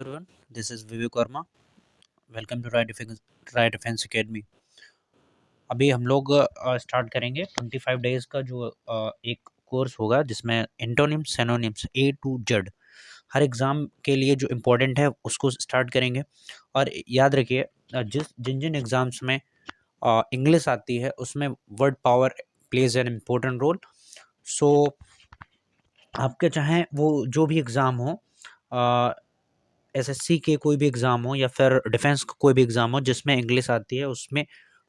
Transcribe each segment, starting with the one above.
Everyone, this is Vivek Verma. Welcome to Right Defence Academy. अभी हम लोग start करेंगे 25 डेज का जो एक कोर्स होगा जिसमें antonyms synonyms A to Z हर एग्ज़ाम के लिए जो इम्पोर्टेंट है उसको स्टार्ट करेंगे। और याद रखिए, जिन जिन एग्ज़ाम्स में इंग्लिश आती है उसमें word power plays an important role. So आपके चाहे वो जो भी एग्ज़ाम हो, एसएससी के कोई भी एग्ज़ाम हो या फिर डिफेंस का कोई भी एग्ज़ाम हो जिसमें इंग्लिश आती है, उसमें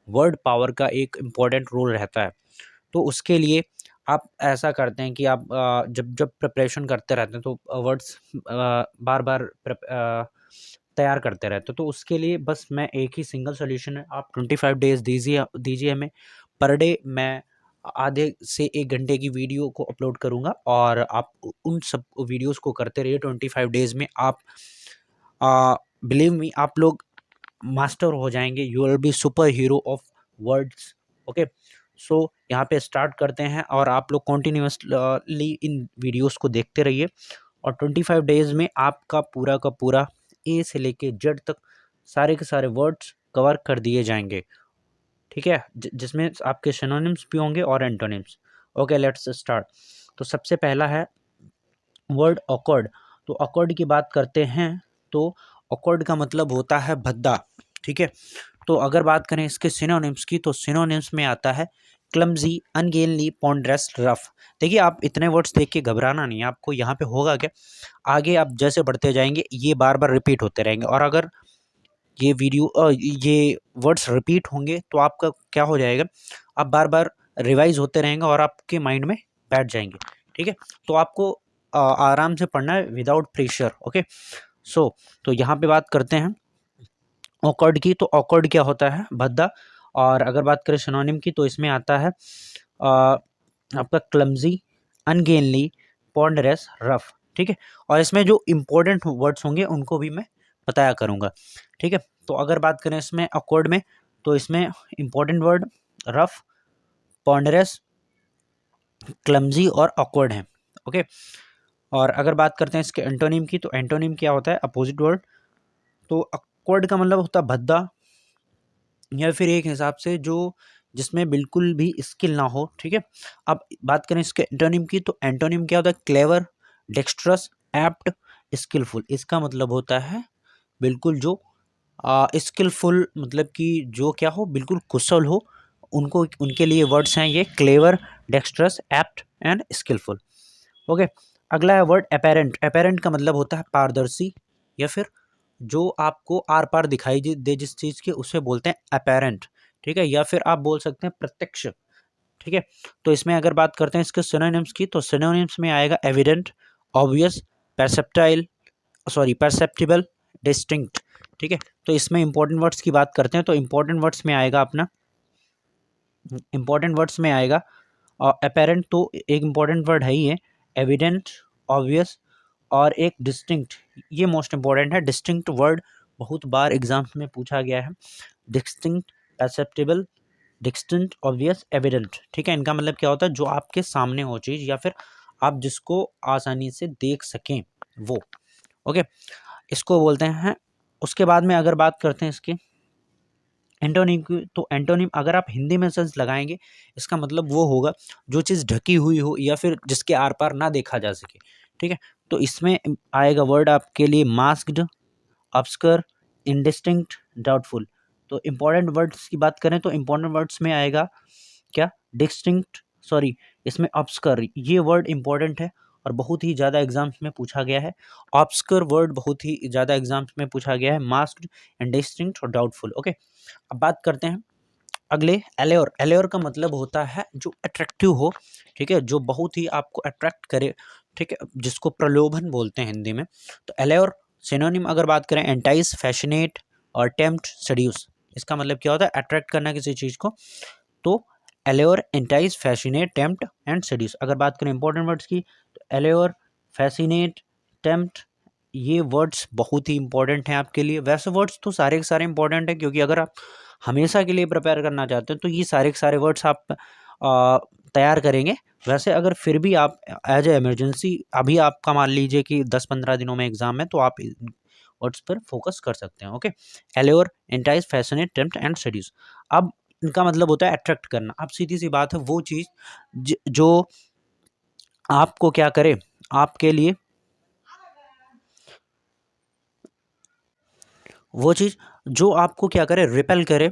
वर्ड पावर का एक इम्पॉर्टेंट रोल रहता है। तो उसके लिए आप ऐसा करते हैं कि आप जब जब प्रिपरेशन करते रहते हैं तो वर्ड्स बार बार तैयार करते रहते हो। तो उसके लिए बस मैं एक ही सिंगल सोल्यूशन है, आप 25 डेज दीजिए दीजिए हमें। पर डे मैं आधे से 1 घंटे की वीडियो को अपलोड करूँगा और आप उन सब वीडियोज़ को करते रहिए। 25 डेज़ में आप बिलीव मी, आप लोग मास्टर हो जाएँगे। You will be super hero of words. Okay, so यहाँ पे स्टार्ट करते हैं और आप लोग कंटिन्यूअसली इन वीडियोज़ को देखते रहिए और 25 डेज़ में आपका पूरा का पूरा ए से लेके जेड तक सारे के सारे वर्ड्स कवर कर दिए जाएँगे। ठीक है? जिसमें आपके सिनोनिम्स भी होंगे और एंटोनिम्स। Okay, let's start. तो सबसे पहला है वर्ड ऑकवर्ड। तो ऑकवर्ड की बात करते हैं तो ऑकवर्ड का मतलब होता है भद्दा। ठीक है? तो अगर बात करें इसके सिनोनिम्स की तो सिनोनिम्स में आता है क्लमजी, अनगेनली, पॉन्डरस, रफ। देखिए, आप इतने वर्ड्स देख के घबराना नहीं है, आपको यहाँ पे होगा क्या, आगे आप जैसे बढ़ते जाएंगे ये बार बार रिपीट होते रहेंगे और अगर ये वर्ड्स रिपीट होंगे तो आपका क्या हो जाएगा, आप बार बार रिवाइज होते रहेंगे और आपके माइंड में बैठ जाएंगे। ठीक है? तो आपको आराम से पढ़ना है विदाउट प्रेशर। ओके, सो तो यहाँ पे बात करते हैं ऑकवर्ड की। तो ऑकवर्ड क्या होता है, भद्दा। और अगर बात करें सिनोनिम की तो इसमें आता है आपका क्लमजी, अनगेनली, पॉन्डरस, रफ। ठीक है? और इसमें जो इम्पोर्टेंट वर्ड्स होंगे उनको भी मैं बताया करूँगा। ठीक है? तो अगर बात करें इसमें ऑकवर्ड में तो इसमें इम्पोर्टेंट वर्ड रफ, पॉन्डरस, क्लमजी और ऑकवर्ड हैं। ओके, और अगर बात करते हैं इसके एंटोनिम की तो एंटोनिम क्या होता है, अपोजिट वर्ड। तो ऑकवर्ड का मतलब होता है भद्दा या फिर एक हिसाब से जो जिसमें बिल्कुल भी स्किल ना हो। ठीक है? अब बात करें इसके एंटोनिम की तो एंटोनिम क्या होता है, क्लेवर, डेक्स्ट्रस, एप्ट, स्किलफुल। इसका मतलब होता है बिल्कुल जो स्किलफुल, मतलब कि जो क्या हो, बिल्कुल कुशल हो, उनको उनके लिए वर्ड्स हैं ये clever, dexterous, apt and skilful. Okay, अगला है वर्ड अपेरेंट। अपेरेंट का मतलब होता है पारदर्शी या फिर जो आपको आर पार दिखाई दे जिस चीज़ के, उसे बोलते हैं अपेरेंट। ठीक है? या फिर आप बोल सकते हैं प्रत्यक्ष। ठीक है? तो इसमें अगर बात करते हैं इसके सिनोनिम्स की तो सिनोनिम्स में आएगा evident, obvious, परसेप्टाइल, sorry perceptible, distinct. ठीक है? तो इसमें इंपॉर्टेंट वर्ड्स की बात करते हैं तो इंपॉर्टेंट वर्ड्स में आएगा अपेरेंट, तो एक इंपॉर्टेंट वर्ड है ही है, एविडेंट, ऑब्वियस और एक डिस्टिंक्ट। ये मोस्ट इंपॉर्टेंट है। डिस्टिंक्ट वर्ड बहुत बार एग्जाम्स में पूछा गया है। Distinct, perceptible, distinct, obvious, evident. ठीक है? इनका मतलब क्या होता है, जो आपके सामने हो चीज़ या फिर आप जिसको आसानी से देख सकें वो। ओके, इसको बोलते हैं। उसके बाद में अगर बात करते हैं इसके एंटोनिम की तो एंटोनिम अगर आप हिंदी में सेंस लगाएंगे इसका मतलब वो होगा जो चीज़ ढकी हुई हो या फिर जिसके आर पार ना देखा जा सके। ठीक है? तो इसमें आएगा वर्ड आपके लिए मास्क्ड, ऑब्स्क्योर, इंडिस्टिंक्ट, डाउटफुल। तो इंपॉर्टेंट वर्ड्स की बात करें तो इंपॉर्टेंट वर्ड्स में आएगा क्या, डिस्टिंक्ट, सॉरी इसमें ऑब्स्क्योर, ये वर्ड इंपॉर्टेंट है और बहुत ही ज़्यादा एग्जाम्स में पूछा गया है। ऑब्स्क्योर वर्ड बहुत ही ज़्यादा एग्जाम्स में पूछा गया है, मास्क्ड, इंडिस्टिंक्ट और डाउटफुल। ओके, अब बात करते हैं अगले एल्योर। एल्योर का मतलब होता है जो अट्रैक्टिव हो। ठीक है? जो बहुत ही आपको अट्रैक्ट करे। ठीक है? जिसको प्रलोभन बोलते हैं हिंदी में। तो एल्योर सिनोनिम अगर बात करें एंटाइस, फैसिनेट और टेम्प्ट, सेड्यूस। इसका मतलब क्या होता है, अट्रैक्ट करना किसी चीज़ को। तो allure, entice, fascinate, tempt and seduces. अगर बात करें इंपॉर्टेंट वर्ड्स की तो एल्योर, फैसिनेट, टेम्प्ट, ये वर्ड्स बहुत ही इंपॉर्टेंट हैं आपके लिए। वैसे वर्ड्स तो सारे के सारे इंपॉर्टेंट हैं क्योंकि अगर आप हमेशा के लिए प्रिपेयर करना चाहते हैं तो ये सारे के सारे वर्ड्स आप तैयार करेंगे। वैसे अगर फिर भी आप एज ए इमरजेंसी, अभी आपका मान लीजिए कि 10-15 दिनों में एग्ज़ाम है तो आप वर्ड्स पर फोकस कर सकते हैं। Okay, allure, entice, fascinate, tempt and seduce. अब इनका मतलब होता है अट्रैक्ट करना। अब सीधी सी बात है, वो चीज़ जो आपको क्या करे, आपके लिए वो चीज़ जो आपको क्या करे, रिपेल करे,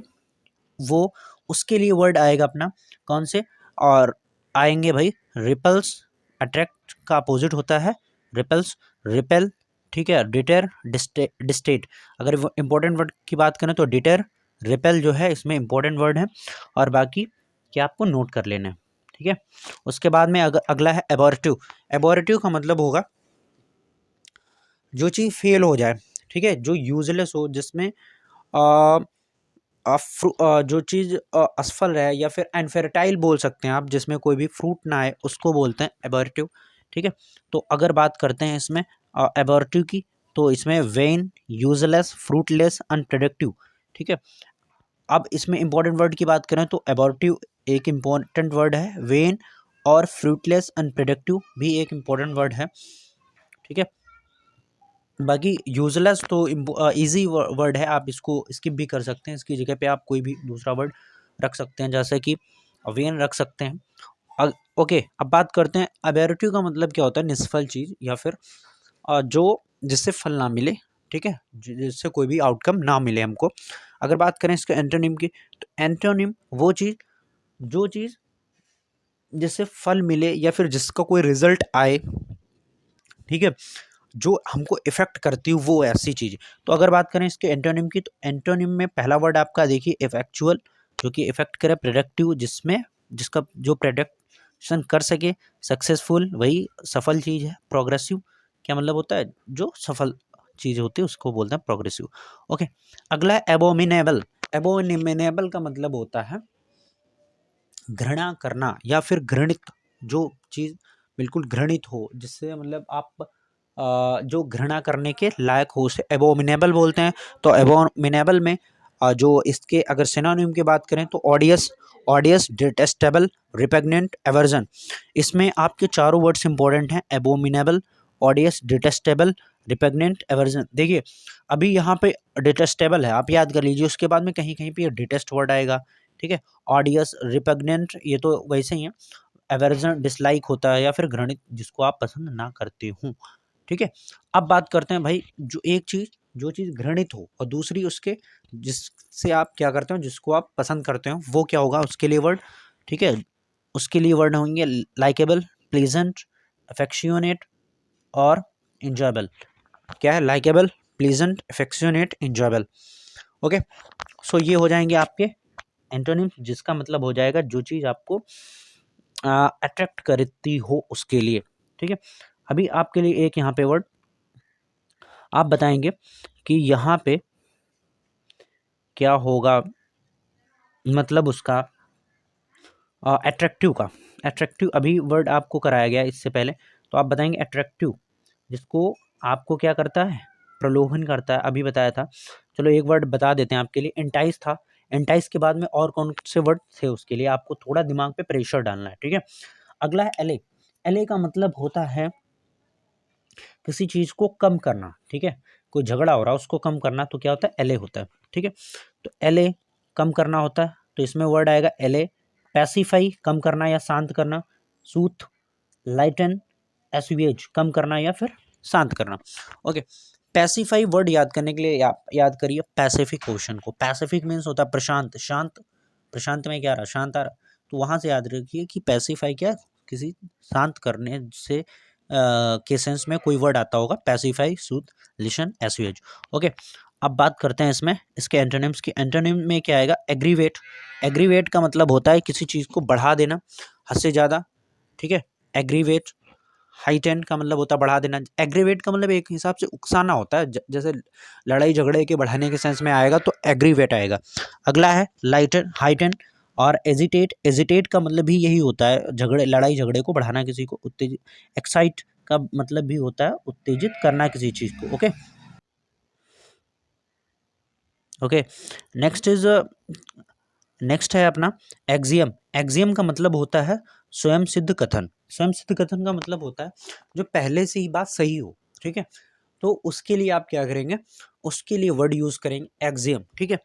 वो उसके लिए वर्ड आएगा अपना कौन से, और आएंगे भाई रिपल्स। अट्रैक्ट का अपोजिट होता है रिपल्स, रिपेल, ठीक है, डिटर, डिस्टेट। अगर इंपॉर्टेंट वर्ड की बात करें तो डिटर, रिपेल जो है इसमें इंपॉर्टेंट वर्ड है, और बाकी क्या आपको नोट कर लेना है, ठीक है। उसके बाद में अगला है एबॉर्टिव। एबॉर्टिव का मतलब होगा जो चीज़ फेल हो जाए, ठीक है, जो यूजलेस हो, जिसमें जो चीज़ असफल रहे, या फिर अनफर्टाइल बोल सकते हैं आप, जिसमें कोई भी फ्रूट ना आए, उसको बोलते हैं एबॉर्टिव, ठीक है। तो अगर बात करते हैं इसमें एबॉर्टिव की, तो इसमें वेन, यूजलेस, फ्रूटलेस, अनप्रोडक्टिव, ठीक है। अब इसमें इंपॉर्टेंट वर्ड की बात करें तो एबॉर्टिव एक इम्पॉर्टेंट वर्ड है, वेन और फ्रूटलेस, अनप्रोडक्टिव भी एक इम्पॉर्टेंट वर्ड है, ठीक है। बाकी यूजलेस तो इजी वर्ड है, आप इसको स्किप भी कर सकते हैं, इसकी जगह पे आप कोई भी दूसरा वर्ड रख सकते हैं, जैसे कि वेन रख सकते हैं। ओके, अब बात करते हैं अबेरिटिव का मतलब क्या होता है, निष्फल चीज़, या फिर जो जिससे फल ना मिले, ठीक है, जिससे कोई भी आउटकम ना मिले हमको। अगर बात करें इसके एंटोनिम की, तो एंटोनिम वो चीज़, जो चीज़ जिससे फल मिले या फिर जिसका कोई रिजल्ट आए, ठीक है, जो हमको इफेक्ट करती है, वो ऐसी चीज़। तो अगर बात करें इसके एंटोनिम की, तो एंटोनिम में पहला वर्ड आपका देखिए इफेक्चुअल, जो कि इफेक्ट करे, प्रोडक्टिव जिसमें जिसका जो प्रोडक्शन कर सके, सक्सेसफुल वही सफल चीज़ है, प्रोग्रेसिव क्या मतलब होता है, जो सफल चीज़ होती है उसको बोलते हैं प्रोग्रेसिव। ओके, अगला है एबोमिनेबल। एबोमिनेबल का मतलब होता है घृणा करना या फिर घृणित, जो चीज़ बिल्कुल घृणित हो, जिससे मतलब आप जो घृणा करने के लायक हो, उसे एबोमिनेबल बोलते हैं। तो एबोमिनेबल में जो इसके अगर सिनोनिम की बात करें तो ऑडियस, ऑडियस, डिटेस्टेबल, रिपेग्नेंट, एवर्जन। इसमें आपके चारों वर्ड्स इंपॉर्टेंट हैं, एबोमिनेबल, ऑडियस, डिटेस्टेबल, रिपेग्नेंट, एवर्जन। देखिए अभी यहाँ पे डिटेस्टेबल है, आप याद कर लीजिए, उसके बाद में कहीं कहीं पे डिटेस्ट वर्ड आएगा, ठीक है। ऑडियस, रिपेग्नेंट ये तो वैसे ही है, एवर्जन डिसलाइक होता है या फिर घृणित, जिसको आप पसंद ना करते हो, ठीक है। अब बात करते हैं भाई, जो एक चीज़, जो चीज़ घृणित हो, और दूसरी उसके जिससे आप क्या करते हो, जिसको आप पसंद करते हो, वो क्या होगा उसके लिए वर्ड, ठीक है। उसके लिए वर्ड होंगे लाइकेबल, प्लीजेंट, अफेक्शियोनेट और इंजॉयबल। क्या है, लाइकेबल, प्लीजेंट, अफेक्शियोनेट, इंजॉयबल। ओके, सो ये हो जाएंगे आपके एंटोनिम, जिसका मतलब हो जाएगा जो चीज़ आपको अट्रैक्ट करती हो उसके लिए, ठीक है। अभी आपके लिए एक यहाँ पे वर्ड आप बताएंगे कि यहाँ पे क्या होगा, मतलब उसका अट्रैक्टिव का। अट्रैक्टिव अभी वर्ड आपको कराया गया इससे पहले, तो आप बताएंगे अट्रैक्टिव, जिसको आपको क्या करता है, प्रलोभन करता है, अभी बताया था। चलो एक वर्ड बता देते हैं आपके लिए, एंटाइज था। एंटाइज के बाद में और कौन से वर्ड थे, उसके लिए आपको थोड़ा दिमाग पे प्रेशर डालना है, ठीक है। अगला है एले। एले का मतलब होता है किसी चीज़ को कम करना, ठीक है। कोई झगड़ा हो रहा है उसको कम करना, तो क्या होता है, एले होता है, ठीक है। तो एले कम करना होता है, तो इसमें वर्ड आएगा एले। पैसिफाई कम करना या शांत करना, सूथ, लाइटन, एसुएज कम करना या फिर शांत करना। ओके, पैसिफाई वर्ड याद करने के लिए याद करिए पैसिफिक ओशन को। पैसिफिक मीन्स होता है प्रशांत, शांत, प्रशांत में क्या आ रहा, शांत आ रहा, तो वहाँ से याद रखिए कि पैसिफाई क्या, किसी शांत करने से के सेंस में कोई वर्ड आता होगा, पैसिफाई, सूथ, लिशन, एसुएज। ओके, अब बात करते हैं इसमें इसके एंटोनिम्स की। एंटोनिम में क्या आएगा, एग्रीवेट। एग्रीवेट का मतलब होता है किसी चीज़ को बढ़ा देना, हद से ज़्यादा, ठीक है। एग्रीवेट। हाइटेन का मतलब होता है बढ़ा देना। एग्रीवेट का मतलब एक हिसाब से उकसाना होता है, जैसे लड़ाई झगड़े के बढ़ाने के सेंस में आएगा तो एग्रीवेट आएगा। अगला है लाइटन, हाइटेन और एजिटेट। एजिटेट का मतलब भी यही होता है, झगड़े, लड़ाई झगड़े को बढ़ाना, किसी को उत्तेजित। एक्साइट का मतलब भी होता है उत्तेजित करना किसी चीज़ को। Okay okay, next is next है अपना एक्सियम। एक्सियम का मतलब होता है स्वयं सिद्ध कथन। स्वयं सिद्ध कथन का मतलब होता है जो पहले से ही बात सही हो, ठीक है। तो उसके लिए आप क्या करेंगे, उसके लिए वर्ड यूज़ करेंगे एक्सियम, ठीक है।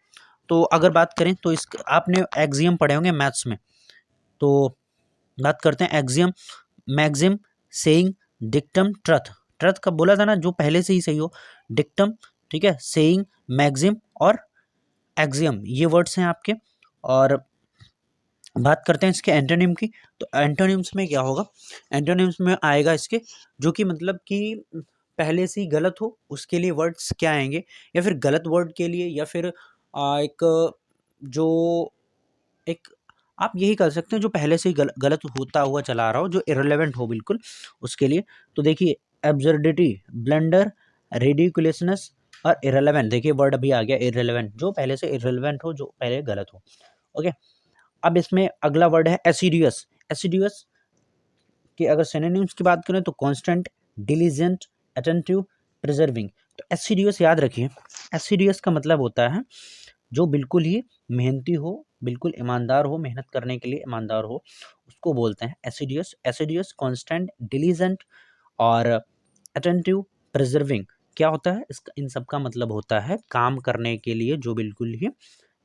तो अगर बात करें तो इस आपने एक्सियम पढ़े होंगे मैथ्स में, तो बात करते हैं axiom, maxim, saying, dictum, truth. Truth कब बोला था ना, जो पहले से ही सही हो। डिक्टम, ठीक है, सेइंग, मैक्सिम और एक्सियम, ये वर्ड्स हैं आपके। और बात करते हैं इसके एंटोनिम की, तो एंटोनिम्स में क्या होगा, एंटोनिम्स में आएगा इसके जो कि मतलब कि पहले से ही गलत हो, उसके लिए वर्ड्स क्या आएंगे, या फिर गलत वर्ड के लिए, या फिर एक जो एक आप यही कर सकते हैं जो पहले से ही गलत होता हुआ चला रहा हो, जो इररिलेवेंट हो बिल्कुल उसके लिए। तो देखिए एब्सर्डिटी, ब्लंडर, रेडिकुलसनेस और इररिलेवेंट, देखिए वर्ड अभी आ गया इररिलेवेंट, जो पहले से इररिलेवेंट हो, जो पहले गलत हो। ओके, अब इसमें अगला वर्ड है एसिडियस। एसिडियस कि अगर सिनोनिम्स की बात करें तो कांस्टेंट, डिलीजेंट, अटेंटिव, प्रिजर्विंग। तो एसिडियस याद रखिए, एसिडियस का मतलब होता है जो बिल्कुल ही मेहनती हो, बिल्कुल ईमानदार हो, मेहनत करने के लिए ईमानदार हो, उसको बोलते हैं एसिडियस। एसिडियस, कांस्टेंट, डिलीजेंट और अटेंटिव, प्रिजर्विंग क्या होता है, इसका इन सब का मतलब होता है काम करने के लिए जो बिल्कुल ही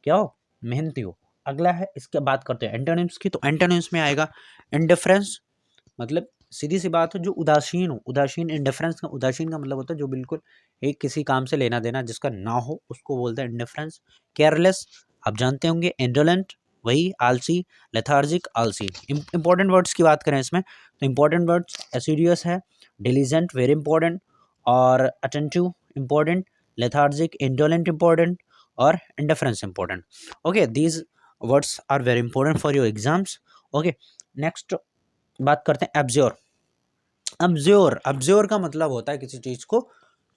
क्या हो, मेहनती हो। अगला है, इसके बात करते हैं एंटोनिम्स की, तो एंटोनिम्स में आएगा इंडिफरेंस, मतलब सीधी सी बात है जो उदासीन हो, उदासीन, इंडिफरेंस का, उदासीन का मतलब होता है जो बिल्कुल एक किसी काम से लेना देना जिसका ना हो, उसको बोलते हैं इंडिफरेंस। केयरलेस, आप जानते होंगे। इंडोलेंट, वही आलसी, लेथार्जिक, आलसी। इंपॉर्टेंट वर्ड्स की बात करें इसमें, तो इंपॉर्टेंट वर्ड्स एसिडियस है, डिलीजेंट वेरी इंपॉर्टेंट, और attentive important, lethargic, indolent important, और indifference important. Okay, these words are very important for your exams. Okay, next बात करते हैं एब्ज्योर। एब्ज्योर, एब्ज्योर का मतलब होता है किसी चीज को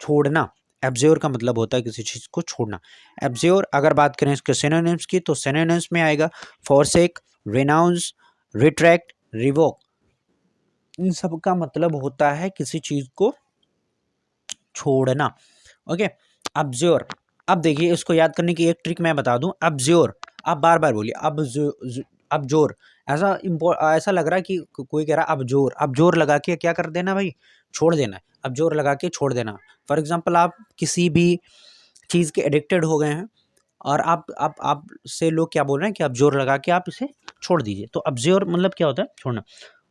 छोड़ना। एब्ज्योर का मतलब होता है किसी चीज को छोड़ना। एब्ज्योर अगर बात करें इसके सिनोनिम्स की, तो सिनोनिम्स में आएगा फॉरसेक, रिनाउंस, रिट्रैक्ट, रिवोक। इन सब का मतलब होता है किसी चीज को छोड़ना। Okay, abjure. अब देखिए इसको याद करने की एक ट्रिक मैं बता दूं, एब्ज्योर आप बार बार बोलिए, अब जोर, ऐसा लग रहा है कि कोई कह रहा है अब जोर लगा के क्या कर देना भाई, छोड़ देना, अब जोर लगा के छोड़ देना। फॉर एग्जांपल आप किसी भी चीज़ के एडिक्टेड हो गए हैं, और आप से लोग क्या बोल रहे हैं कि अब जोर लगा के आप इसे छोड़ दीजिए, तो अब्ज्योर मतलब क्या होता है, छोड़ना।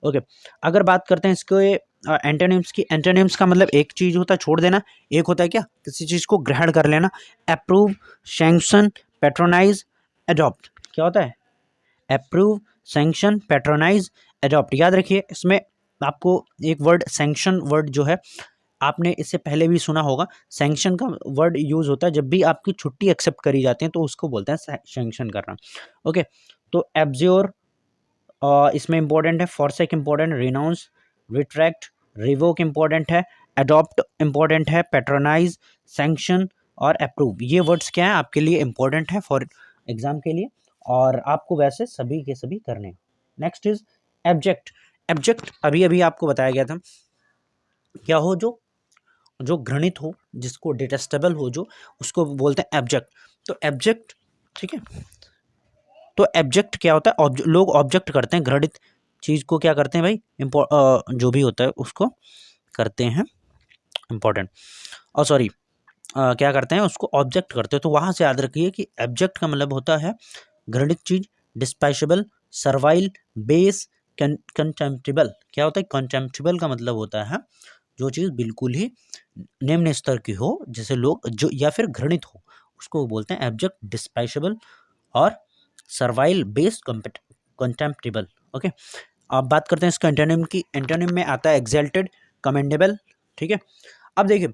ओके, अगर बात करते हैं इसके एंटोनिम्स की, एंटोनिम्स का मतलब एक चीज होता है छोड़ देना, एक होता है क्या, किसी चीज को ग्रहण कर लेना। अप्रूव, सैंक्शन, पेट्रोनाइज, अडॉप्ट, क्या होता है, अप्रूव, सैंक्शन, पेट्रोनाइज, अडॉप्ट। याद रखिए इसमें आपको एक वर्ड सैंक्शन वर्ड जो है, आपने इससे पहले भी सुना होगा, सैंक्शन का वर्ड यूज होता है जब भी आपकी छुट्टी एक्सेप्ट करी जाती है, तो उसको बोलते हैं सैंक्शन करना। ओके, तो एब्ज्योर इसमें इंपॉर्टेंट है, forsake important, renounce, retract, revoke important है, अडॉप्ट इंपॉर्टेंट है, पेट्रोनाइज, सैंक्शन और अप्रूव, ये वर्ड्स क्या है आपके लिए इंपॉर्टेंट है फॉर एग्जाम के लिए, और आपको वैसे सभी के सभी करने। Next is abject. एब्जेक्ट अभी अभी आपको बताया गया था, क्या हो, जो जो घृणित हो, जिसको डिटेस्टेबल हो, जो उसको बोलते हैं एब्जेक्ट। तो एब्जेक्ट, ठीक है, तो एब्जेक्ट क्या होता है, लोग ऑब्जेक्ट करते हैं घृणित चीज को, क्या करते हैं भाई, जो भी होता है उसको करते हैं इंपॉर्टेंट, और सॉरी क्या करते हैं, उसको ऑब्जेक्ट करते हैं। तो वहां से याद रखिए कि एब्जेक्ट का मतलब होता है घृणित चीज, डिस्पैचेबल, सर्वाइल, बेस, कंटेम्प्टिबल। क्या होता है, कंटेम्प्टिबल का मतलब होता है जो चीज़ बिल्कुल ही निम्न स्तर की हो, जैसे लोग जो, या फिर घृणित हो, उसको बोलते हैं एब्जेक्ट, डिस्पैचेबल और सर्वाइल, बेस्ड, कंटेम्प्टिबल। ओके, अब बात करते हैं इसका एंटोनिम की। एंटोनिम में आता है एक्सल्टेड, कमेंडेबल, ठीक है। अब देखिए,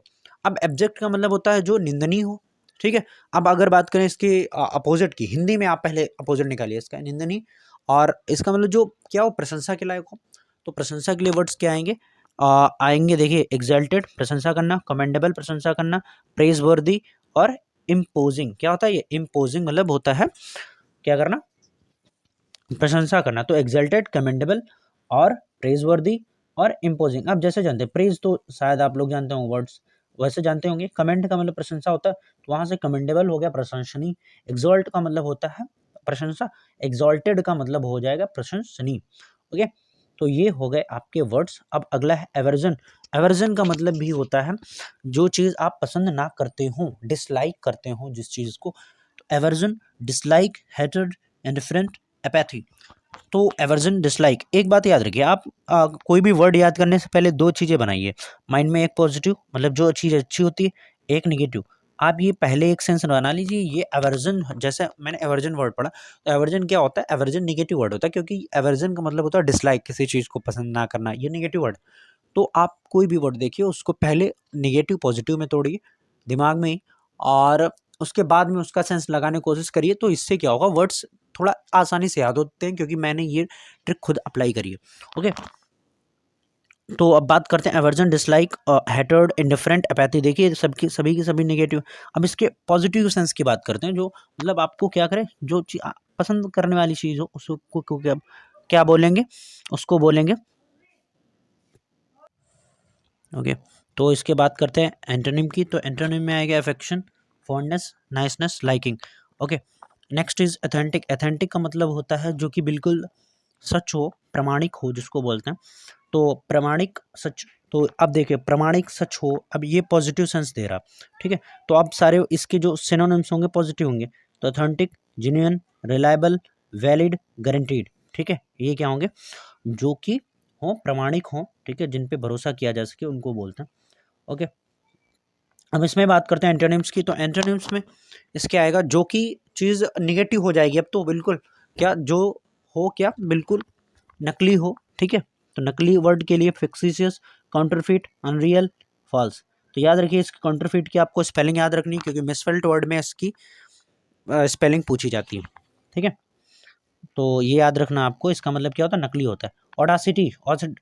अब एब्जेक्ट का मतलब होता है जो निंदनीय हो, ठीक है। अब अगर बात करें इसके अपोजिट की, हिंदी में आप पहले अपोजिट निकालिए इसका, निंदनीय, और इसका मतलब जो क्या हो, प्रशंसा के लायक हो। तो प्रशंसा के लिए वर्ड्स क्या आएंगे, आएंगे देखिए, एक्सल्टेड प्रशंसा करना, कमेंडेबल प्रशंसा करना, प्रेज वर्दी और इम्पोजिंग। क्या होता है ये, इम्पोजिंग मतलब होता है क्या करना, प्रशंसा करना। तो एक्सल्टेड, कमेंडेबल और प्रेजवर्दी और इम्पोजिंग। अब जैसे जानते हैं, प्रेज तो शायद आप लोग जानते होंगे वर्ड्स, वैसे जानते होंगे। कमेंड का मतलब प्रशंसा होता है, तो वहां से कमेंडेबल हो गया प्रशंसनीय। एक्सॉल्ट का मतलब होता है प्रशंसा, एक्सॉल्टेड का मतलब हो जाएगा प्रशंसनीय। ओके, तो ये हो गए आपके वर्ड्स। अब अगला है एवर्जन। एवर्जन का मतलब भी होता है जो चीज़ आप पसंद ना करते हो, डिसलाइक करते हो जिस चीज़ को, तो aversion, dislike, hated, indifferent, apathy. तो एवर्जन, डिसलाइक, एक बात याद रखिए आप, कोई भी वर्ड याद करने से पहले दो चीज़ें बनाइए माइंड में, एक पॉजिटिव मतलब जो चीज़ अच्छी होती है, एक निगेटिव। आप ये पहले एक सेंस बना लीजिए, ये एवर्जन, जैसे मैंने एवर्जन वर्ड पढ़ा, तो एवर्जन क्या होता है, एवर्जन निगेटिव वर्ड होता है, क्योंकि एवर्जन का मतलब होता है डिसलाइक, किसी चीज़ को पसंद ना करना, ये निगेटिव वर्ड। तो आप कोई भी वर्ड देखिए उसको पहले निगेटिव पॉजिटिव में तोड़िए दिमाग में ही, और उसके बाद में उसका सेंस लगाने की कोशिश करिए, तो इससे क्या होगा, वर्ड्स थोड़ा आसानी से याद होते हैं, क्योंकि मैंने ये ट्रिक खुद अप्लाई करी है। ओके, तो अब बात करते हैं aversion, dislike, hatred, indifferent, apathy. देखिए सबकी सभी की सभी नेगेटिव। अब इसके पॉजिटिव सेंस की बात करते हैं, जो मतलब आपको क्या करे, जो चीज पसंद करने वाली चीज हो उसको क्या क्या बोलेंगे, उसको बोलेंगे। ओके, तो इसके बात करते हैं एंटोनिम की। तो एंटोनिम में आएगा affection, fondness, niceness, liking. Okay, next is authentic. Authentic का मतलब होता है जो कि बिल्कुल सच हो, प्रामाणिक हो, जिसको बोलते हैं। तो प्रामाणिक, सच। तो अब देखिए प्रामाणिक, सच हो, अब ये पॉजिटिव सेंस दे रहा, ठीक है। तो अब सारे इसके जो सिनोनिम्स होंगे पॉजिटिव होंगे। तो authentic, genuine, reliable, valid, guaranteed, ठीक है, ये क्या होंगे, जो कि हो, प्रामाणिक हो, ठीक है, जिन पे भरोसा किया जा सके, उनको बोलते हैं। ओके, अब इसमें बात करते हैं एंटोनिम्स की। तो एंटोनिम्स में इसके आएगा जो कि चीज़ निगेटिव हो जाएगी अब तो, बिल्कुल क्या जो हो, क्या बिल्कुल नकली हो, ठीक है। तो नकली वर्ड के लिए फिक्सिशियस, काउंटरफिट, अनरियल, फॉल्स। तो याद रखिए इसकी काउंटरफिट की आपको स्पेलिंग याद रखनी है, क्योंकि मिसस्पेल्ड वर्ड में इसकी स्पेलिंग पूछी जाती है, ठीक है। तो ये याद रखना आपको, इसका मतलब क्या होता है, नकली होता है। ऑडासिटी,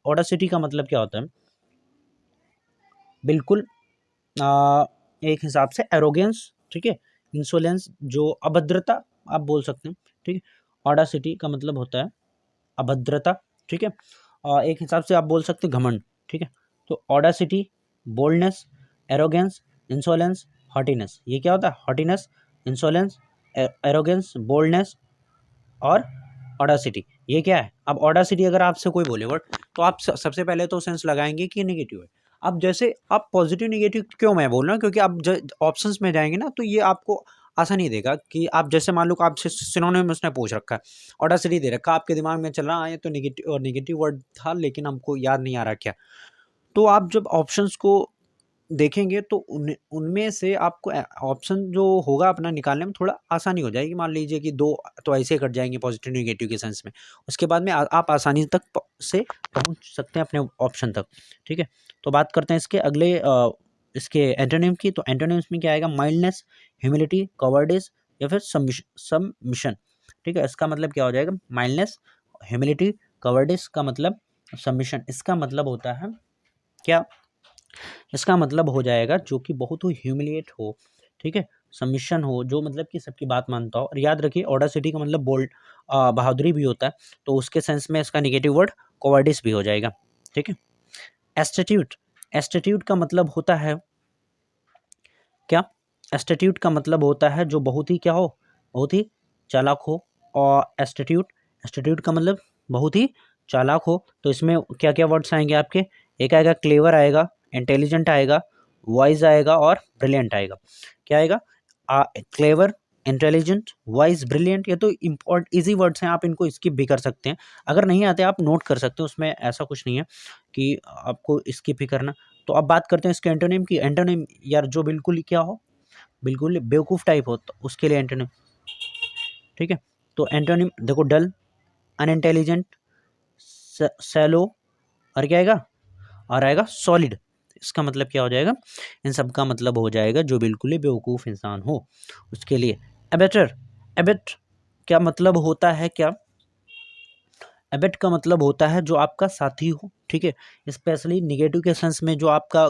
ऑडासिटी का मतलब क्या होता है, बिल्कुल एक हिसाब से एरोगेंस, ठीक है, इंसोलेंस, जो अभद्रता आप बोल सकते हैं, ठीक है। ऑडासिटी का मतलब होता है अभद्रता, ठीक है। एक हिसाब से आप बोल सकते हैं घमंड, ठीक है। तो ऑडासिटी, बोल्डनेस, एरोगेंस, इंसोलेंस, हॉटीनेस। ये क्या होता है, हॉटीनेस, इंसोलेंस, एरोगेंस, बोल्डनेस और ऑडासिटी, ये क्या है। अब ऑडासिटी अगर आपसे कोई बोले वर्ड, तो आप सबसे पहले तो सेंस लगाएंगे कि नेगेटिव है। अब जैसे आप पॉजिटिव नेगेटिव क्यों मैं बोल रहा हूँ, क्योंकि आप ऑप्शंस में जाएंगे ना, तो ये आपको आसानी देगा कि आप जैसे मान लो कि आपसे सिनोनिम उसने पूछ रखा है, ऑडासिटी दे रखा, आपके दिमाग में चल रहा है ये तो नेगेटिव, और नेगेटिव वर्ड था लेकिन हमको याद नहीं आ रहा क्या। तो आप जब ऑप्शंस को देखेंगे तो उनमें से आपको ऑप्शन जो होगा अपना निकालने में थोड़ा आसानी हो जाएगी। मान लीजिए कि 2 तो ऐसे कट जाएँगे पॉजिटिव नेगेटिव के सेंस में। उसके बाद में आप आसानी तक प से पहुँच सकते हैं अपने ऑप्शन तक, ठीक है। तो बात करते हैं इसके अगले इसके एंटोनिम की। तो एंटोनिम्स में क्या आएगा, माइल्डनेस, ह्यूमिलिटी, कॉवर्डिस या फिर सबमिशन, ठीक है। इसका मतलब क्या हो जाएगा, माइल्डनेस, ह्यूमिलिटी, कॉवर्डिस का मतलब सबमिशन। इसका मतलब होता है क्या, इसका मतलब हो जाएगा जो कि बहुत ही ह्यूमिलिएट हो, ठीक है, सबमिशन हो, जो मतलब कि सबकी बात मानता हो। और याद रखिए ऑडासिटी का मतलब बोल्ड, बहादुरी भी होता है, तो उसके सेंस में इसका नेगेटिव वर्ड कोवर्डिस भी हो जाएगा, ठीक है। एस्टिट्यूट, एस्टिट्यूट का मतलब होता है क्या, एस्टिट्यूट का मतलब होता है जो बहुत ही क्या हो, बहुत ही चालाक हो। और एस्टिट्यूट, एस्टिट्यूट का मतलब बहुत ही चालाक हो। तो इसमें क्या क्या वर्ड्स आएंगे आपके, एक आएगा क्लेवर आएगा, इंटेलिजेंट आएगा, वाइज आएगा और ब्रिलियंट आएगा। क्या आएगा, क्लेवर, इंटेलिजेंट, वाइज, ब्रिलियंट। ये तो इम्पोर्ट इजी वर्ड्स हैं, आप इनको स्किप भी कर सकते हैं। अगर नहीं आते आप नोट कर सकते हैं, उसमें ऐसा कुछ नहीं है कि आपको स्किप ही करना। तो अब बात करते हैं इसके एंटोनिम की। एंटोनिम यार जो बिल्कुल ही क्या हो, बिल्कुल ही बेवकूफ़ टाइप हो, तो उसके लिए एंटोनिम, ठीक है। तो एंटोनिम देखो, डल, अनइंटेलिजेंट, सैलो, और क्या आएगा, और आएगा सॉलिड। इसका मतलब क्या हो जाएगा, इन सब का मतलब हो जाएगा जो बिल्कुल ही बेवकूफ़ इंसान हो, उसके लिए। एबेटर, एबेट क्या मतलब होता है, क्या, एबेट का मतलब होता है जो आपका साथी हो, ठीक है। स्पेशली निगेटिव के सेंस में जो आपका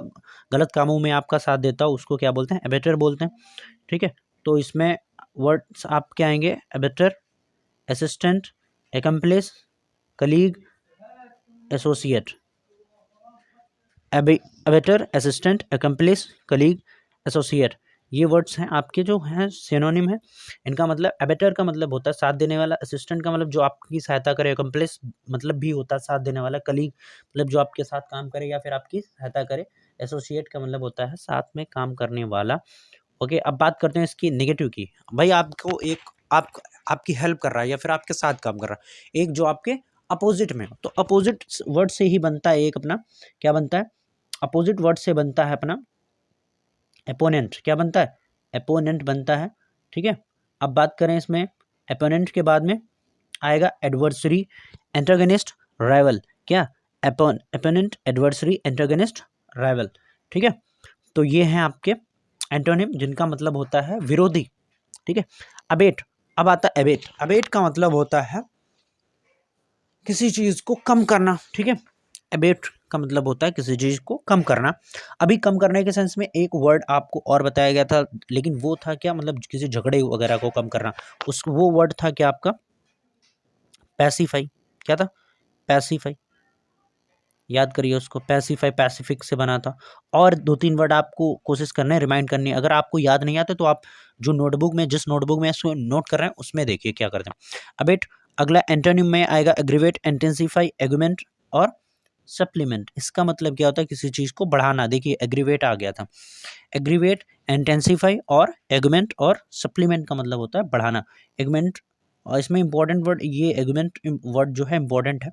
गलत कामों में आपका साथ देता हो, उसको क्या बोलते हैं, एबेटर बोलते हैं, ठीक है। तो इसमें वर्ड्स आप क्या आएंगे, abettor, assistant, accomplice, colleague, associate. Abettor, assistant, accomplice, colleague, associate. ये वर्ड्स हैं आपके जो हैं सिनोनिम है। इनका मतलब एबेटर का मतलब होता है साथ देने वाला, असिस्टेंट का मतलब जो आपकी सहायता करे, अकम्प्लिस मतलब भी होता है साथ देने वाला, कलीग मतलब जो आपके साथ काम करे या फिर आपकी सहायता करे, एसोसिएट का मतलब होता है साथ में काम करने वाला। ओके, अब बात करते हैं इसकी नेगेटिव की। भाई आपको एक आपकी हेल्प कर रहा है या फिर आपके साथ काम कर रहा है, एक जो आपके अपोजिट में, तो अपोजिट वर्ड से ही बनता है एक अपना, क्या बनता है, अपोजिट वर्ड से बनता है अपना एपोनेंट। क्या बनता है, एपोनेंट बनता है। ठीक है, अब बात करें इसमें एपोनेंट के बाद में आएगा एडवर्सरी, एंटागनिस्ट, राइवल। क्या, एपोनेंट, एडवर्सरी, एंटागनिस्ट, राइवल। ठीक है, तो ये हैं आपके एंटोनिम जिनका मतलब होता है विरोधी। ठीक है, अबेट, अब आता है अबेट। अबेट का मतलब होता है किसी चीज को कम करना। ठीक है, अबेट का मतलब होता है किसी चीज को कम करना। अभी कम करने के सेंस में एक वर्ड आपको और बताया गया था, लेकिन वो था क्या, मतलब किसी झगड़े वगैरह को कम करना। उस वो वर्ड था क्या आपका, पैसिफाई। क्या था, पैसिफाई। याद करिए उसको, पैसिफाई पैसिफिक से बना था। और दो तीन वर्ड आपको कोशिश करना है रिमाइंड करनी है। अगर आपको याद नहीं आता तो आप जो नोटबुक में, जिस नोटबुक में इसको नोट कर रहे हैं उसमें देखिए क्या करते हैं। अबेट, अगला एंटोनिम में आएगा एग्रीवेट, इंटेंसिफाई, एगुमेंट और सप्लीमेंट। इसका मतलब क्या होता है, किसी चीज को बढ़ाना। देखिए एग्रीवेट आ गया था, एग्रीवेट, इंटेंसिफाई और एगुमेंट और सप्लीमेंट का मतलब होता है बढ़ाना। एगुमेंट, और इसमें इंपॉर्टेंट वर्ड, ये एगुमेंट वर्ड जो है इंपॉर्टेंट है।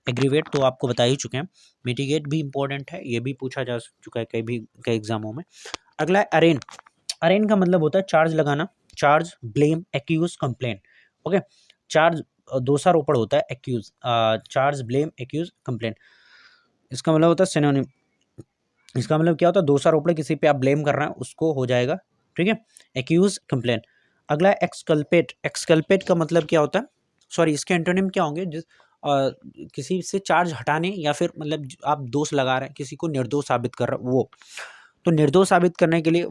एग्रीवेट तो आपको बता ही चुके हैं, मिटिगेट भी इंपॉर्टेंट है, ये भी पूछा जा चुका है कई एग्जामों में। अगला है अरेन। अरेन का मतलब होता है चार्ज लगाना, charge, blame, accuse, complain. Okay, charge दोषारोपण होता है, accuse, charge, blame, accuse, complain. इसका मतलब होता है सिनोनिम। इसका मतलब क्या होता है, दोषारोपण, किसी पे आप ब्लेम कर रहे हैं उसको हो जाएगा। ठीक है, एक्यूज, कंप्लेन। अगला है एक्सकल्पेट। एक्सकल्पेट का मतलब क्या होता है, सॉरी इसके एंटोनिम क्या होंगे, किसी से चार्ज हटाने या फिर मतलब आप दोष लगा रहे हैं, किसी को निर्दोष साबित कर रहे हैं वो। तो निर्दोष साबित करने के लिए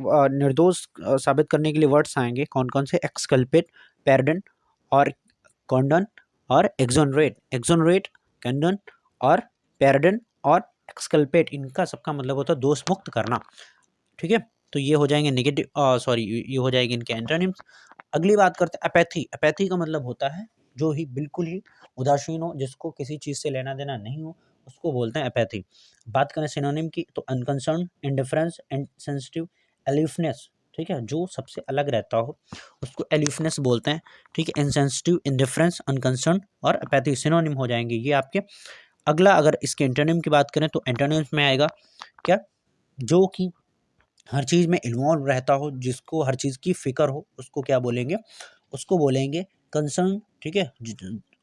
साबित करने के लिए वर्ड्स आएंगे कौन कौन से, एक्सकल्पेट, पैरडन और कॉन्डन और एक्सोनरेट। एक्सोनरेट, कंडन और पैरडन और एक्सकल्पेट, इनका सबका मतलब होता है दोष मुक्त करना। ठीक है, तो ये हो जाएंगे नेगेटिव, सॉरी ये हो जाएंगे इनके एंटोनिम्स। अगली बात करते हैं अपैथी। अपैथी का मतलब होता है जो ही बिल्कुल ही उदासीन हो, जिसको किसी चीज से लेना देना नहीं हो, उसको बोलते हैं अपैथी। बात करें सिनोनिम की तो अनकंसर्न, इंडिफरेंस, इनसेंसिटिव, एल्यूफनेस। ठीक है, जो सबसे अलग रहता हो उसको एल्यूफनेस बोलते हैं। ठीक है, इनसेंसिटिव, इंडिफरेंस, अनकंसर्न और अपैथी सिनोनिम हो जाएंगे ये आपके। अगला अगर इसके एंटोनिम की बात करें तो एंटोनिम्स में आएगा क्या, जो कि हर चीज़ में इन्वॉल्व रहता हो, जिसको हर चीज़ की फ़िक्र हो, उसको क्या बोलेंगे, उसको बोलेंगे कंसर्न। ठीक है,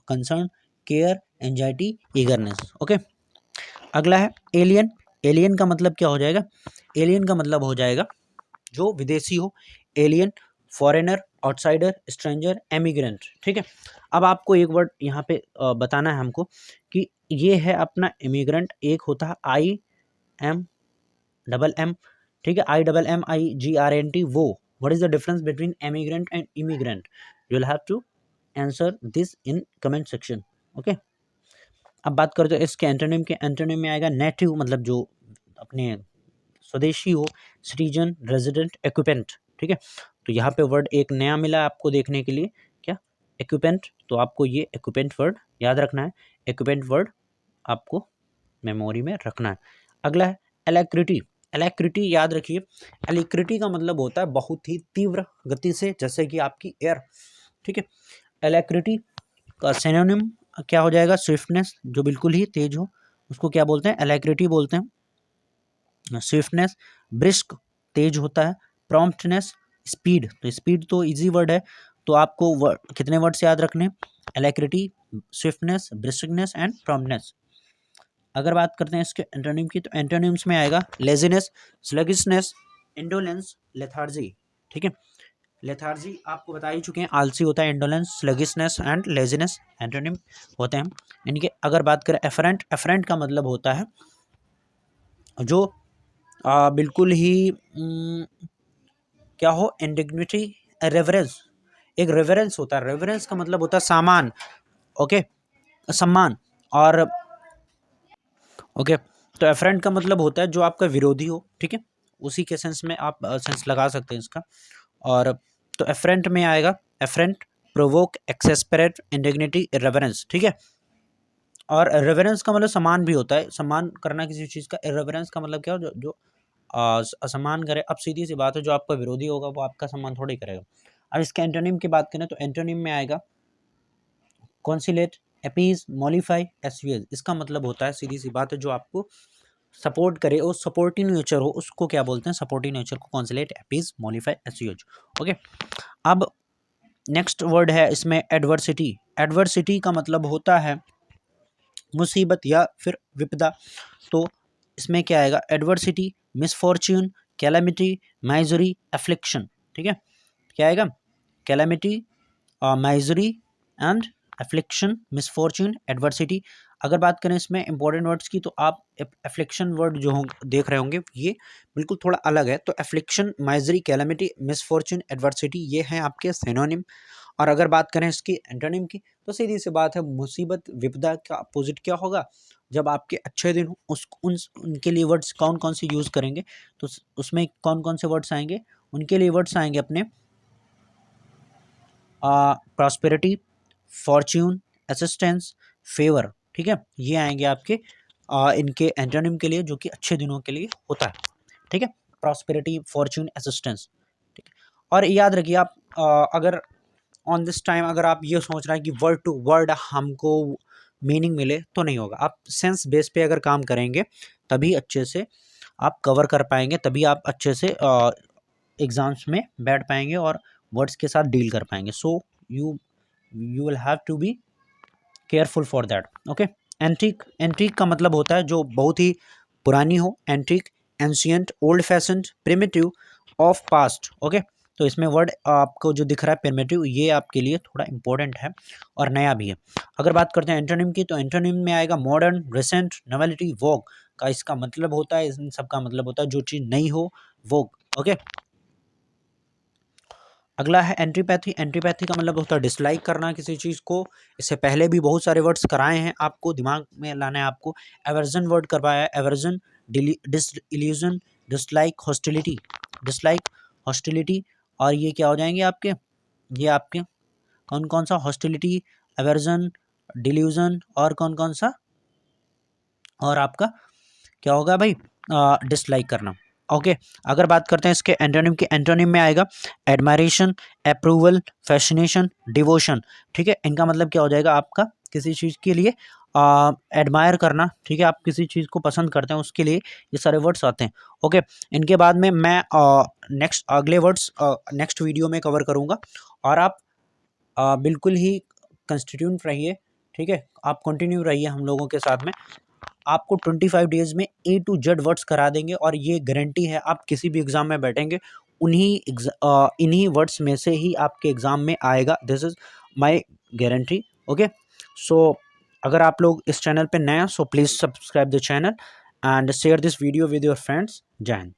concern, care, anxiety, eagerness. Okay, अगला है एलियन। एलियन का मतलब क्या हो जाएगा, एलियन का मतलब हो जाएगा जो विदेशी हो, alien, foreigner, outsider, stranger, emigrant. ठीक है, अब आपको एक वर्ड यहाँ पे बताना है हमको कि ये है अपना इमिग्रेंट, एक होता है आई एम डबल एम। ठीक है, IMMIGRNT, वो what is the difference between emigrant and immigrant, you will have to answer this in comment section. Okay, अब बात करते हैं इसके एंटोनिम के। एंटोनिम में आएगा नेटिव, मतलब जो अपने स्वदेशी हो, सिटीजन, रेजिडेंट, एक्यूपेंट। ठीक है, तो यहाँ पे वर्ड एक नया मिला आपको देखने के लिए, क्या, एक्यूपेंट। तो आपको ये एक्यूपेंट वर्ड याद रखना है, एक्यूपेंट वर्ड आपको मेमोरी में रखना है। अगला है एलेक्रिटी। एलेक्रिटी याद रखिए, एलेक्रिटी का मतलब होता है बहुत ही तीव्र गति से, जैसे कि आपकी एयर। ठीक है, एलेक्रिटी का सिनोनिम क्या हो जाएगा, स्विफ्टनेस, जो बिल्कुल ही तेज हो उसको क्या बोलते हैं, एलेक्रिटी बोलते हैं। स्विफ्टनेस, ब्रिस्क, तेज होता है। प्रॉम्प्टनेस, स्पीड, तो स्पीड तो इजी वर्ड है, तो आपको कितने वर्ड्स याद रखने, एलेक्रिटी, स्विफ्टनेस, ब्रिस्कनेस एंड प्रॉम्प्टनेस। अगर बात करते हैं इसके एंटोनिम की तो एंटोनिम्स में आएगा लेजीनेस, स्लगिशनेस, इंडोलेंस, लेथार्जी। ठीक है, लेथार्जी आपको बता ही चुके हैं, आलसी होता है, indolence, sluggishness and laziness antonym होते हैं इनके। अगर बात करें एफरेंट, एफरेंट का मतलब होता है जो बिल्कुल ही क्या हो, इंडिग्निटी, रेवरेंस। एक रेवरेंस होता है, रेवरेंस का मतलब होता है सामान। ओके, सम्मान। और ओके, तो एफरेंट का मतलब होता है जो आपका विरोधी हो। ठीक है, उसी के सेंस में आप सेंस लगा सकते हैं इसका। और तो एफरेंट में आएगा एफरेंट, प्रोवोक, एक्सेस्परेट, इंडिग्निटी, इरेवरेंस, ठीक है। और रेवरेंस का मतलब सम्मान भी होता है, सम्मान करना किसी चीज़ का। इरेवरेंस का मतलब क्या हो, जो असम्मान करे। अब सीधी सी बात है, जो आपका विरोधी होगा वो आपका सम्मान थोड़ी करेगा। अब इसके एंटोनिम की बात करें तो एंटोनिम में आएगा कॉन्सिलेट, अपीज, मॉलिफाई, एस्यूएज। इसका मतलब होता है, सीधी सी बात है, जो आपको सपोर्ट करे और सपोर्टिव नेचर हो उसको क्या बोलते हैं, सपोर्टिव नेचर को कॉन्सिलेट, अपीज, मॉलिफाई, एस्यूएज। ओके, अब नेक्स्ट वर्ड है इसमें एडवर्सिटी। एडवर्सिटी का मतलब होता है मुसीबत या फिर विपदा। तो इसमें क्या आएगा, adversity, misfortune, calamity, misery, affliction, ठीक है। क्या आएगा, calamity, misery and affliction, misfortune, adversity. अगर बात करें इसमें इंपॉर्टेंट वर्ड्स की, तो आप एफ्लिक्शन वर्ड जो देख रहे होंगे ये बिल्कुल थोड़ा अलग है। तो affliction, misery, calamity, misfortune, adversity, ये हैं आपके सिनोनिम। और अगर बात करें इसकी एंटोनिम की, तो सीधी सी बात है, मुसीबत, विपदा का अपोजिट क्या होगा, जब आपके अच्छे दिन हो उनके लिए वर्ड्स कौन कौन से यूज़ करेंगे, तो उसमें कौन कौन से वर्ड्स आएंगे, उनके लिए वर्ड्स आएंगे अपने प्रॉस्पेरिटी, फॉर्च्यून, असिस्टेंस, फेवर, ठीक है। ये आएंगे आपके इनके एंटोनिम के लिए, जो कि अच्छे दिनों के लिए होता है, ठीक है। प्रॉस्पेरिटी, फॉर्च्यून, असिस्टेंस, ठीक है। और याद रखिए आप अगर ऑन दिस टाइम अगर आप ये सोच रहे हैं कि वर्ड टू वर्ड हमको मीनिंग मिले, तो नहीं होगा। आप सेंस बेस पे अगर काम करेंगे तभी अच्छे से आप कवर कर पाएंगे, तभी आप अच्छे से एग्ज़ाम्स में बैठ पाएंगे और वर्ड्स के साथ डील कर पाएंगे। So you you will have to be careful for that. Okay, antique, antique का मतलब होता है जो बहुत ही पुरानी हो, antique, ancient, old fashioned, primitive, of past. Okay, तो इसमें वर्ड आपको जो दिख रहा है प्रिमिटिव, ये आपके लिए थोड़ा इंपॉर्टेंट है और नया भी है। अगर बात करते हैं एंटोनिम की, तो एंटोनिम में आएगा मॉडर्न, रिसेंट, नोवेलिटी, वोग का। इसका मतलब होता है, इन सब का मतलब होता है जो चीज़ नई हो, वोग। ओके, अगला है एंटीपैथी। एंटीपैथी का मतलब होता है डिसलाइक करना किसी चीज़ को। इससे पहले भी बहुत सारे वर्ड्स कराए हैं, आपको दिमाग में लाना है आपको। एवर्जन वर्ड करवाया है, aversion, disillusion, dislike, hostility, dislike, hostility. और ये क्या हो जाएंगे आपके, ये आपके कौन कौन सा, हॉस्टिलिटी, एवर्जन, डिल्यूजन, और कौन कौन सा, और आपका क्या होगा भाई, डिसलाइक करना। ओके, अगर बात करते हैं इसके एंटोनिम की, एंटोनिम में आएगा एडमायरेशन, अप्रूवल, फैसिनेशन, डिवोशन, ठीक है। इनका मतलब क्या हो जाएगा, आपका किसी चीज़ के लिए एडमायर करना, ठीक है। आप किसी चीज़ को पसंद करते हैं, उसके लिए ये सारे वर्ड्स आते हैं। ओके, इनके बाद में मैं नेक्स्ट अगले वर्ड्स नेक्स्ट वीडियो में कवर करूँगा। और आप बिल्कुल ही कंस्टिट्यूट रहिए, ठीक है। आप कंटिन्यू रहिए हम लोगों के साथ में। आपको 25 डेज़ में ए टू जेड वर्ड्स करा देंगे, और ये गारंटी है, आप किसी भी एग्ज़ाम में बैठेंगे इन्हीं वर्ड्स में से ही आपके एग्ज़ाम में आएगा। This is my guarantee. Okay, so अगर आप लोग इस चैनल पे नए हैं, so please subscribe the channel and share this video with your friends. जय हिंद।